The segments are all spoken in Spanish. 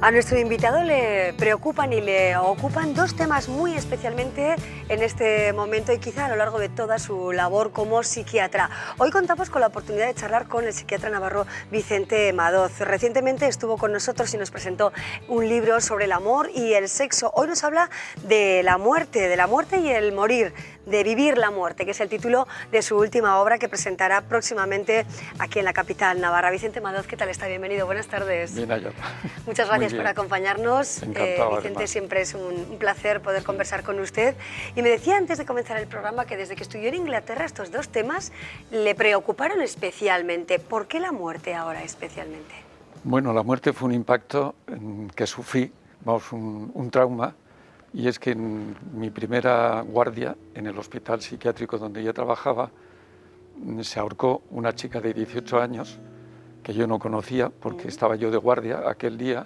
A nuestro invitado le preocupan y le ocupan dos temas muy especialmente en este momento y quizá a lo largo de toda su labor como psiquiatra. Hoy contamos con la oportunidad de charlar con el psiquiatra navarro Vicente Madoz. Recientemente estuvo con nosotros y nos presentó un libro sobre el amor y el sexo. Hoy nos habla de la muerte y el morir, de vivir la muerte, que es el título de su última obra que presentará próximamente aquí en la capital navarra. Vicente Madoz, ¿qué tal está? Bienvenido, buenas tardes. Bien, Ayala. Muchas gracias por acompañarnos. Encantado, Vicente, además. siempre es un placer poder conversar con usted. Y me decía antes de comenzar el programa que desde que estudió en Inglaterra estos dos temas le preocuparon especialmente. ¿Por qué la muerte ahora especialmente? Bueno, la muerte fue un impacto que sufrí, vamos, un trauma, y es que en mi primera guardia en el hospital psiquiátrico donde yo trabajaba se ahorcó una chica de 18 años que yo no conocía porque estaba yo de guardia aquel día,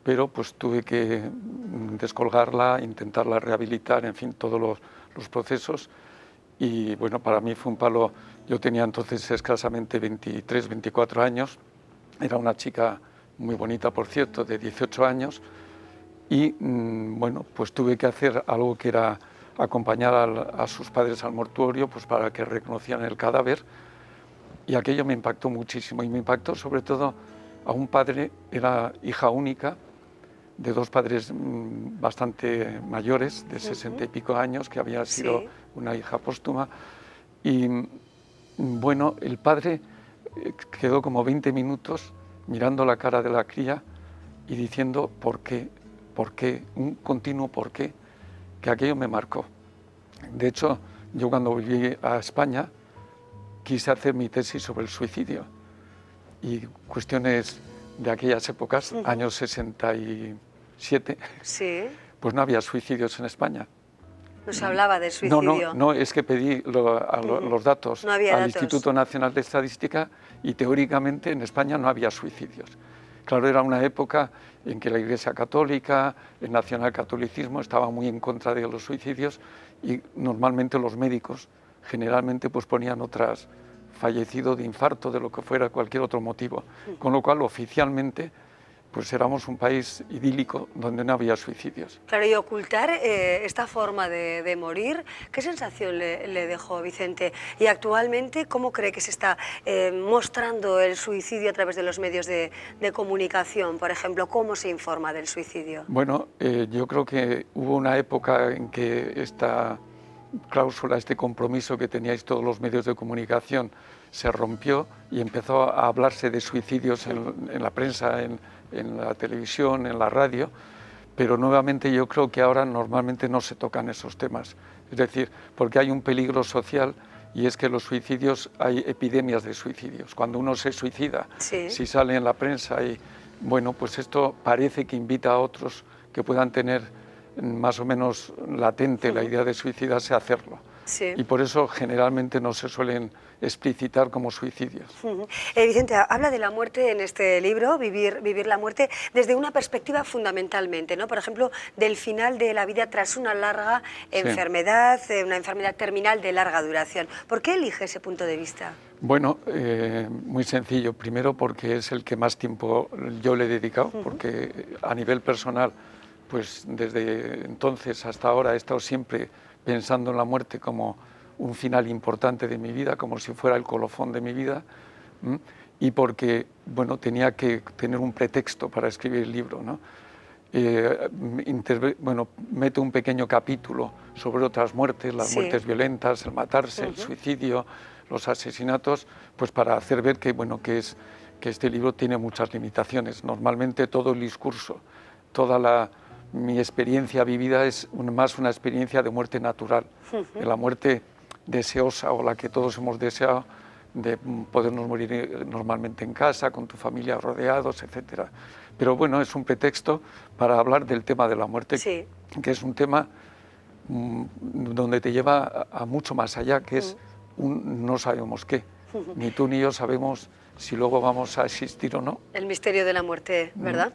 pero pues tuve que descolgarla, intentarla rehabilitar, en fin, todos los procesos. Y bueno, para mí fue un palo. Yo tenía entonces escasamente 23, 24 años, era una chica muy bonita, por cierto, de 18 años, y bueno, pues tuve que hacer algo que era acompañar a sus padres al mortuorio, pues para que reconocieran el cadáver, y aquello me impactó muchísimo, y me impactó sobre todo a un padre, era hija única, de dos padres bastante mayores, de 60 y pico años, que había sido una hija póstuma, y bueno, el padre quedó como 20 minutos mirando la cara de la cría y diciendo por qué, un continuo por qué, que aquello me marcó. De hecho, yo cuando volví a España quise hacer mi tesis sobre el suicidio y cuestiones de aquellas épocas, años 67, pues no había suicidios en España. No se hablaba de suicidio. No, es que pedí los datos al Instituto Nacional de Estadística y teóricamente en España no había suicidios. Claro, era una época en que la Iglesia Católica, el nacionalcatolicismo estaba muy en contra de los suicidios y normalmente los médicos generalmente pues ponían otras, fallecido de infarto, de lo que fuera, cualquier otro motivo. Con lo cual oficialmente pues éramos un país idílico donde no había suicidios. Claro, y ocultar esta forma de morir, ¿qué sensación le dejó Vicente? Y actualmente, ¿cómo cree que se está mostrando el suicidio a través de los medios de comunicación? Por ejemplo, ¿cómo se informa del suicidio? Bueno, yo creo que hubo una época en que esta cláusula, este compromiso que teníais todos los medios de comunicación se rompió y empezó a hablarse de suicidios en la prensa, en la televisión, en la radio, pero nuevamente yo creo que ahora normalmente no se tocan esos temas. Es decir, porque hay un peligro social y es que los suicidios, hay epidemias de suicidios. Cuando uno se suicida, si sale en la prensa y bueno, pues esto parece que invita a otros que puedan tener más o menos latente la idea de suicidarse a hacerlo. Y por eso generalmente no se suelen explicitar como suicidios. Vicente, habla de la muerte en este libro, Vivir la muerte, desde una perspectiva fundamentalmente, ¿no? Por ejemplo, del final de la vida tras una larga enfermedad, una enfermedad terminal de larga duración. ¿Por qué elige ese punto de vista? Bueno, muy sencillo. Primero porque es el que más tiempo yo le he dedicado, porque a nivel personal, pues desde entonces hasta ahora he estado siempre pensando en la muerte como un final importante de mi vida, como si fuera el colofón de mi vida, y porque bueno, tenía que tener un pretexto para escribir el libro, ¿no? Bueno, meto un pequeño capítulo sobre otras muertes, las muertes violentas, el matarse, el suicidio, los asesinatos, pues para hacer ver que, bueno, que este libro tiene muchas limitaciones. Normalmente todo el discurso, mi experiencia vivida es más una experiencia de muerte natural, de la muerte deseosa o la que todos hemos deseado, de podernos morir normalmente en casa, con tu familia rodeados, etc. Pero bueno, es un pretexto para hablar del tema de la muerte, que es un tema donde te lleva a mucho más allá, que es no sabemos qué, ni tú ni yo sabemos si luego vamos a existir o no. El misterio de la muerte, ¿verdad?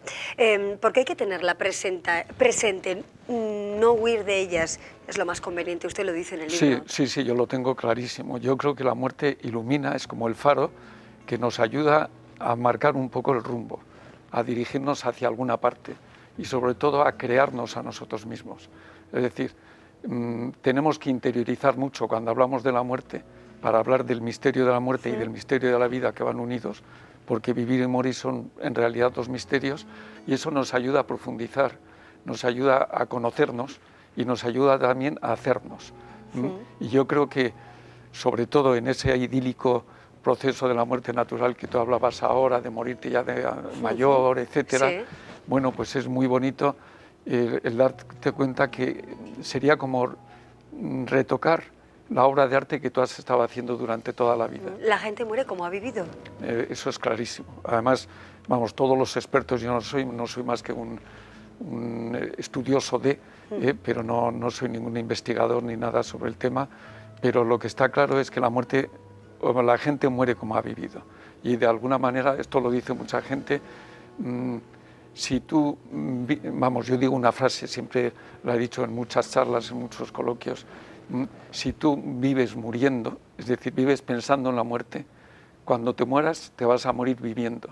Porque hay que tenerla presente, no huir de ellas, es lo más conveniente, usted lo dice en el libro. Sí, yo lo tengo clarísimo. Yo creo que la muerte ilumina, es como el faro que nos ayuda a marcar un poco el rumbo. a dirigirnos hacia alguna parte y sobre todo a crearnos a nosotros mismos. Es decir, tenemos que interiorizar mucho cuando hablamos de la muerte para hablar del misterio de la muerte y del misterio de la vida que van unidos, porque vivir y morir son en realidad dos misterios y eso nos ayuda a profundizar, nos ayuda a conocernos y nos ayuda también a hacernos. Y yo creo que sobre todo en ese idílico proceso de la muerte natural que tú hablabas ahora, de morirte ya de mayor, etcétera, Sí. bueno, pues es muy bonito el darte cuenta que sería como retocar la obra de arte que tú has estado haciendo durante toda la vida. La gente muere como ha vivido. Eso es clarísimo. Además, vamos, todos los expertos, yo no soy más que un estudioso pero no soy ningún investigador ni nada sobre el tema, pero lo que está claro es que la gente muere como ha vivido. Y de alguna manera, esto lo dice mucha gente, si tú, vamos, yo digo una frase, siempre la he dicho en muchas charlas, en muchos coloquios, si tú vives muriendo, es decir, vives pensando en la muerte, cuando te mueras te vas a morir viviendo.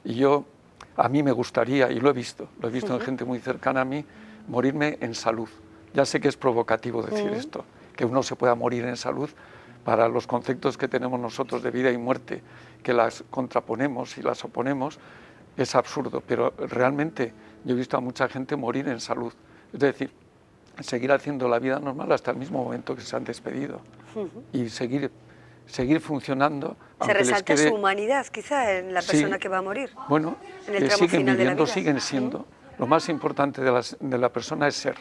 Y a mí me gustaría, y lo he visto en gente muy cercana a mí, morirme en salud. Ya sé que es provocativo decir esto, que uno se pueda morir en salud para los conceptos que tenemos nosotros de vida y muerte, que las contraponemos y las oponemos, es absurdo, pero realmente yo he visto a mucha gente morir en salud. Es decir, seguir haciendo la vida normal hasta el mismo momento que se han despedido y seguir funcionando. Se resalta su humanidad, quizá, en la persona que va a morir. Bueno, en el tramo siguen final de la viviendo, vida. siguen siendo. Lo más importante de la persona es ser.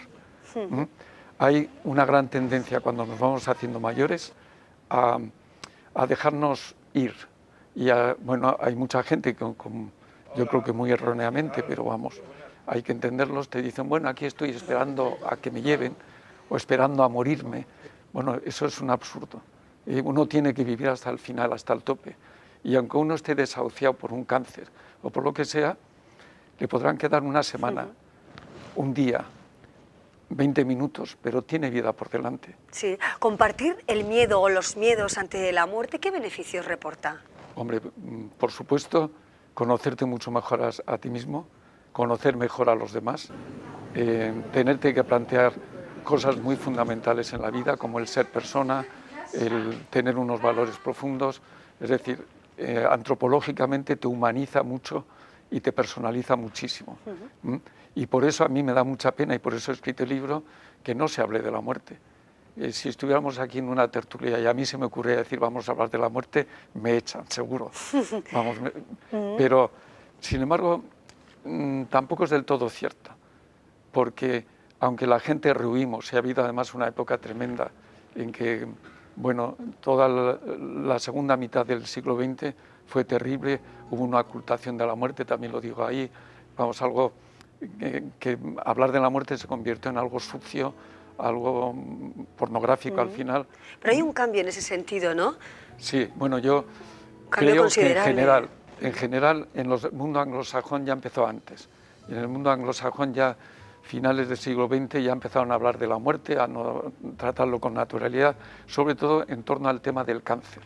Hay una gran tendencia cuando nos vamos haciendo mayores a dejarnos ir. Y bueno, hay mucha que yo creo que muy erróneamente, pero vamos, hay que entenderlos, te dicen, bueno, aquí estoy esperando a que me lleven o esperando a morirme. Bueno, eso es un absurdo. Uno tiene que vivir hasta el final, hasta el tope. Y aunque uno esté desahuciado por un cáncer o por lo que sea, le podrán quedar una semana, un día, 20 minutos, pero tiene vida por delante. Sí. Compartir el miedo o los miedos ante la muerte, ¿qué beneficios reporta? Hombre, por supuesto, conocerte mucho mejor a ti mismo, conocer mejor a los demás, tenerte que plantear cosas muy fundamentales en la vida, como el ser persona, el tener unos valores profundos, es decir, antropológicamente te humaniza mucho y te personaliza muchísimo. Y por eso a mí me da mucha pena, y por eso he escrito el libro, que no se hable de la muerte. Si estuviéramos aquí en una tertulia y a mí se me ocurría decir vamos a hablar de la muerte, me echan, seguro. Vamos, pero, sin embargo, tampoco es del todo cierto, porque aunque la gente rehuimos, y ha habido además una época tremenda en que, bueno, toda la segunda mitad del siglo XX fue terrible, hubo una ocultación de la muerte, también lo digo ahí, vamos, algo que hablar de la muerte se convirtió en algo sucio, algo pornográfico al final. Pero hay un cambio en ese sentido, ¿no? Sí, bueno, yo Cambio creo que considerable. en general en el mundo anglosajón ya empezó antes. Y en el mundo anglosajón ya finales del siglo XX ya empezaron a hablar de la muerte, a no tratarlo con naturalidad, sobre todo en torno al tema del cáncer.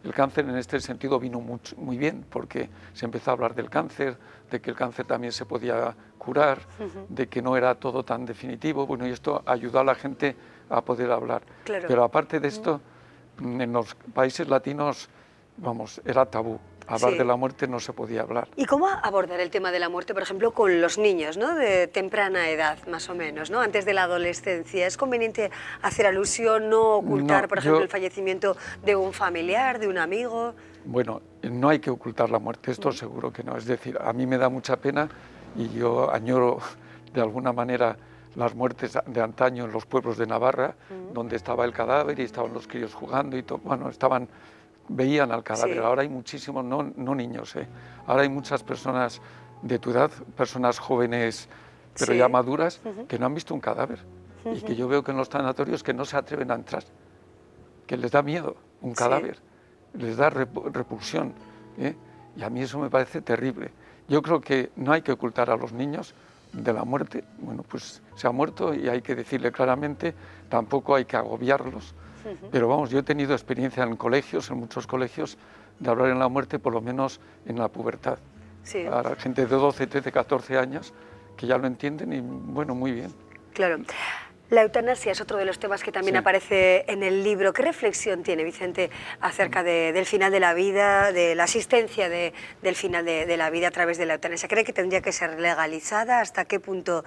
El cáncer en este sentido vino muy bien porque se empezó a hablar del cáncer, de que el cáncer también se podía curar, de que no era todo tan definitivo. Bueno, y esto ayudó a la gente a poder hablar. Claro. Pero aparte de esto, en los países latinos, vamos, era tabú. Hablar de la muerte no se podía hablar. ¿Y cómo abordar el tema de la muerte, por ejemplo, con los niños, ¿no? De temprana edad, más o menos, ¿no? Antes de la adolescencia? ¿Es conveniente hacer alusión, no ocultar, por ejemplo, el fallecimiento de un familiar, de un amigo? Bueno, no hay que ocultar la muerte, esto seguro que no. Es decir, a mí me da mucha pena y yo añoro de alguna manera las muertes de antaño en los pueblos de Navarra, donde estaba el cadáver y estaban los críos jugando y todo. Bueno, veían al cadáver. Sí. Ahora hay muchísimos, no niños, ahora hay muchas personas de tu edad, personas jóvenes, pero ya maduras, que no han visto un cadáver. Y que yo veo que en los tanatorios que no se atreven a entrar, que les da miedo un cadáver, les da repulsión. Y a mí eso me parece terrible. Yo creo que no hay que ocultar a los niños de la muerte. Bueno, pues se ha muerto y hay que decirle claramente, tampoco hay que agobiarlos. Pero vamos, yo he tenido experiencia en colegios, en muchos colegios, de hablar en la muerte, por lo menos en la pubertad. Sí. A la gente de 12, 13, 14 años que ya lo entienden y bueno, muy bien. Claro. La eutanasia es otro de los temas que también Sí. aparece en el libro. ¿Qué reflexión tiene Vicente acerca del final de la vida, de la asistencia del final de la vida a través de la eutanasia? ¿Cree que tendría que ser legalizada? ¿Hasta qué punto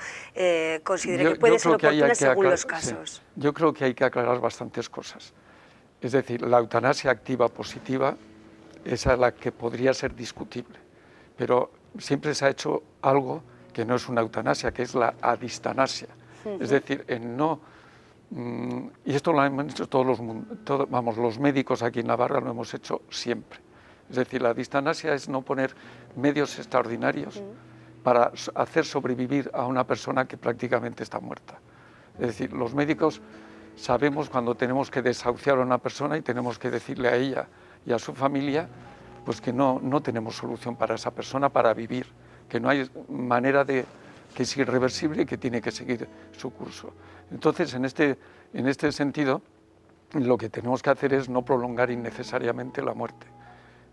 considera que puede ser oportuna según los casos? Sí. Yo creo que hay que aclarar bastantes cosas. Es decir, la eutanasia activa positiva es la que podría ser discutible, pero siempre se ha hecho algo que no es una eutanasia, que es la adistanasia. Es decir, en no... y esto lo hemos hecho los médicos aquí en Navarra lo hemos hecho siempre. Es decir, la adistanasia es no poner medios extraordinarios para hacer sobrevivir a una persona que prácticamente está muerta. Es decir, los médicos sabemos cuando tenemos que desahuciar a una persona y tenemos que decirle a ella y a su familia pues que no tenemos solución para esa persona para vivir, que no hay manera de... que es irreversible y que tiene que seguir su curso. Entonces, en este sentido, lo que tenemos que hacer es no prolongar innecesariamente la muerte.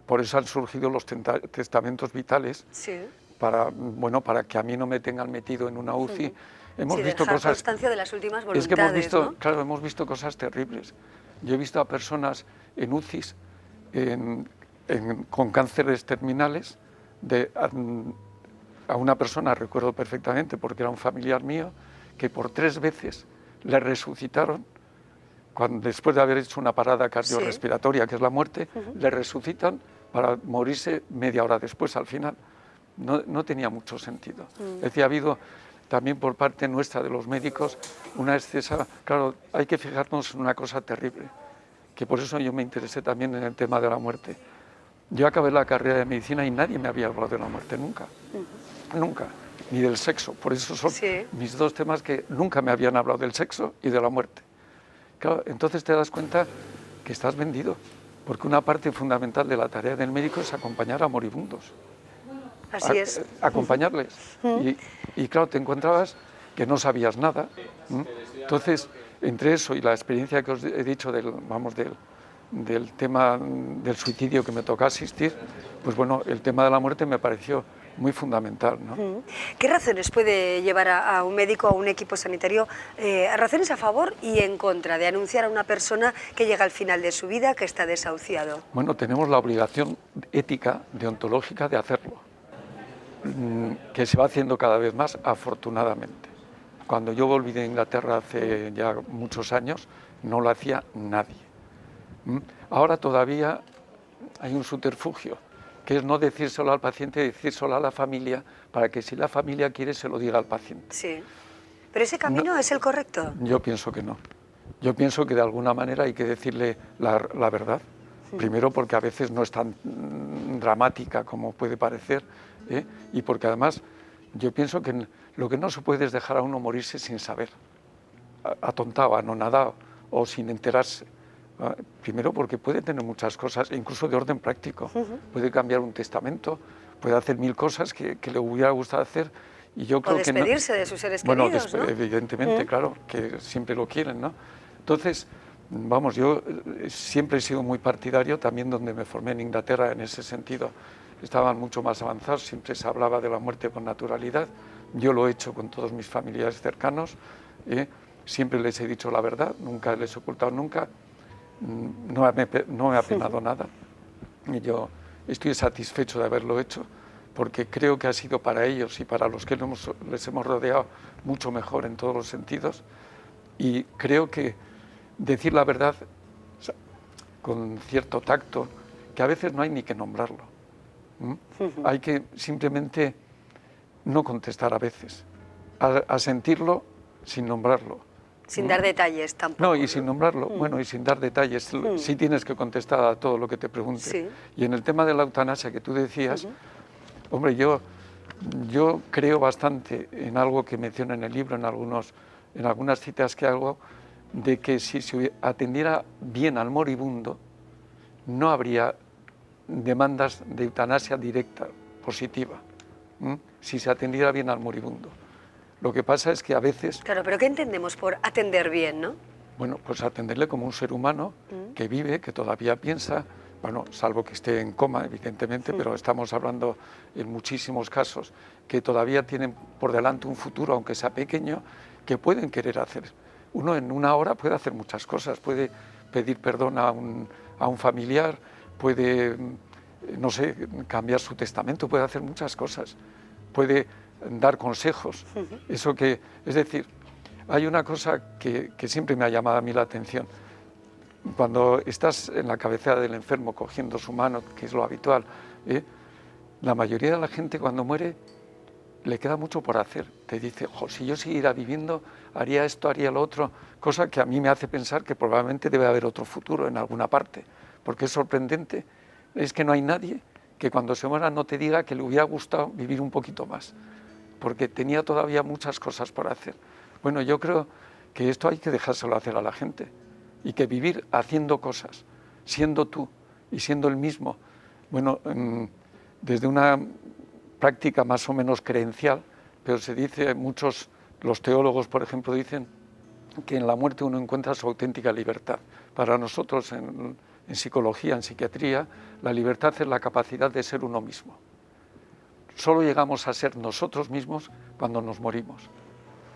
Por eso han surgido los testamentos vitales, sí. para que a mí no me tengan metido en una UCI. Hemos visto dejar cosas... constancia de las últimas voluntades, es que hemos visto, ¿no? claro, hemos visto cosas terribles. Yo he visto a personas en UCIs con cánceres terminales, a una persona, recuerdo perfectamente, porque era un familiar mío, que por 3 veces le resucitaron, después de haber hecho una parada cardiorrespiratoria, que es la muerte, le resucitan para morirse media hora después, al final. No tenía mucho sentido. Es decir, ha habido también por parte nuestra de los médicos una excesa... Claro, hay que fijarnos en una cosa terrible, que por eso yo me interesé también en el tema de la muerte. Yo acabé la carrera de medicina y nadie me había hablado de la muerte, nunca. Nunca, ni del sexo. Por eso son mis 2 temas que nunca me habían hablado, del sexo y de la muerte. Claro, entonces te das cuenta que estás vendido, porque una parte fundamental de la tarea del médico es acompañar a moribundos. Así es. Acompañarles. Y claro, te encontrabas que no sabías nada. Entonces, entre eso y la experiencia que os he dicho del tema del suicidio que me tocó asistir, pues bueno, el tema de la muerte me pareció muy fundamental, ¿no? ¿Qué razones puede llevar a un médico, a un equipo sanitario, razones a favor y en contra de anunciar a una persona que llega al final de su vida, que está desahuciado? Bueno, tenemos la obligación ética, deontológica de hacerlo, que se va haciendo cada vez más, afortunadamente. Cuando yo volví de Inglaterra hace ya muchos años, no lo hacía nadie. Ahora todavía hay un subterfugio, que es no decírselo al paciente, decírselo a la familia, para que si la familia quiere se lo diga al paciente. Sí, pero ese camino es el correcto. Yo pienso que no. Yo pienso que de alguna manera hay que decirle la verdad. Primero porque a veces no es tan dramática como puede parecer, y porque además yo pienso que lo que no se puede es dejar a uno morirse sin saber, atontado, anonadado o sin enterarse. Primero porque puede tener muchas cosas, incluso de orden práctico. Puede cambiar un testamento, puede hacer 1000 cosas que le hubiera gustado hacer. Y yo creo o despedirse de sus seres queridos, ¿no? Evidentemente, claro, que siempre lo quieren, ¿no? Entonces, vamos, yo siempre he sido muy partidario, también donde me formé en Inglaterra en ese sentido, estaban mucho más avanzados, siempre se hablaba de la muerte con naturalidad. Yo lo he hecho con todos mis familiares cercanos, siempre les he dicho la verdad, nunca les he ocultado nunca. No me ha penado nada. Y yo estoy satisfecho de haberlo hecho, porque creo que ha sido para ellos y para los que les hemos rodeado mucho mejor en todos los sentidos. Y creo que decir la verdad con cierto tacto, que a veces no hay ni que nombrarlo. Hay que simplemente no contestar a veces, a sentirlo sin nombrarlo. Sin dar detalles tampoco. No, y sin nombrarlo, bueno, y sin dar detalles. Sí tienes que contestar a todo lo que te pregunte. Sí. Y en el tema de la eutanasia que tú decías, hombre, yo creo bastante en algo que menciono en el libro, en algunas citas que hago, de que si se atendiera bien al moribundo, no habría demandas de eutanasia directa, positiva, si se atendiera bien al moribundo. Lo que pasa es que a veces... Claro, pero ¿qué entendemos por atender bien, no? Bueno, pues atenderle como un ser humano que vive, que todavía piensa, bueno, salvo que esté en coma, evidentemente, pero estamos hablando en muchísimos casos que todavía tienen por delante un futuro, aunque sea pequeño, que pueden querer hacer. Uno en una hora puede hacer muchas cosas, puede pedir perdón a un familiar, puede, no sé, cambiar su testamento, puede hacer muchas cosas, puede dar consejos. Eso que, es decir, hay una cosa que siempre me ha llamado a mí la atención. Cuando estás en la cabecera del enfermo cogiendo su mano, que es lo habitual, la mayoría de la gente cuando muere le queda mucho por hacer. Te dice, si yo siguiera viviendo, haría esto, haría lo otro, cosa que a mí me hace pensar que probablemente debe haber otro futuro en alguna parte, porque es sorprendente, es que no hay nadie que cuando se muera no te diga que le hubiera gustado vivir un poquito más, porque tenía todavía muchas cosas por hacer. Bueno, yo creo que esto hay que dejárselo hacer a la gente, y que vivir haciendo cosas, siendo tú y siendo el mismo, bueno, desde una práctica más o menos creencial, pero se dice, los teólogos, por ejemplo, dicen que en la muerte uno encuentra su auténtica libertad. Para nosotros, en psicología, en psiquiatría, la libertad es la capacidad de ser uno mismo. Solo llegamos a ser nosotros mismos cuando nos morimos,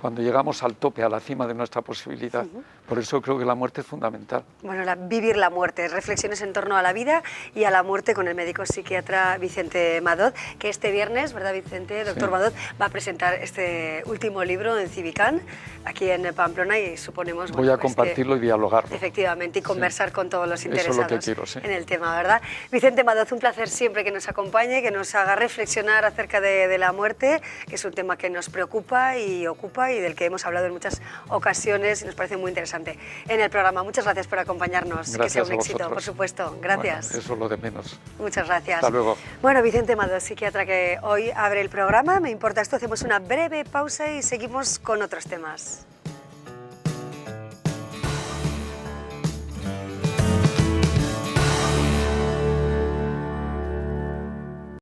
cuando llegamos al tope, a la cima de nuestra posibilidad. Por eso creo que la muerte es fundamental. Bueno, vivir la muerte, reflexiones en torno a la vida y a la muerte con el médico psiquiatra Vicente Madot, que este viernes, ¿verdad, Vicente? Doctor Madot va a presentar este último libro en Civicán, aquí en Pamplona, y suponemos... Voy a compartirlo y dialogarlo. Efectivamente, y conversar con todos los interesados Eso es lo que quiero, sí, en el tema, ¿verdad? Vicente Madot, un placer siempre que nos acompañe, que nos haga reflexionar acerca de la muerte, que es un tema que nos preocupa y ocupa y del que hemos hablado en muchas ocasiones y nos parece muy interesante en el programa. Muchas gracias por acompañarnos. Gracias, que sea un a éxito, vosotros. por supuesto. Gracias. Bueno, eso es lo de menos. Muchas gracias. Hasta luego. Bueno, Vicente Madot, psiquiatra, que hoy abre el programa. Me importa esto, hacemos una breve pausa y seguimos con otros temas.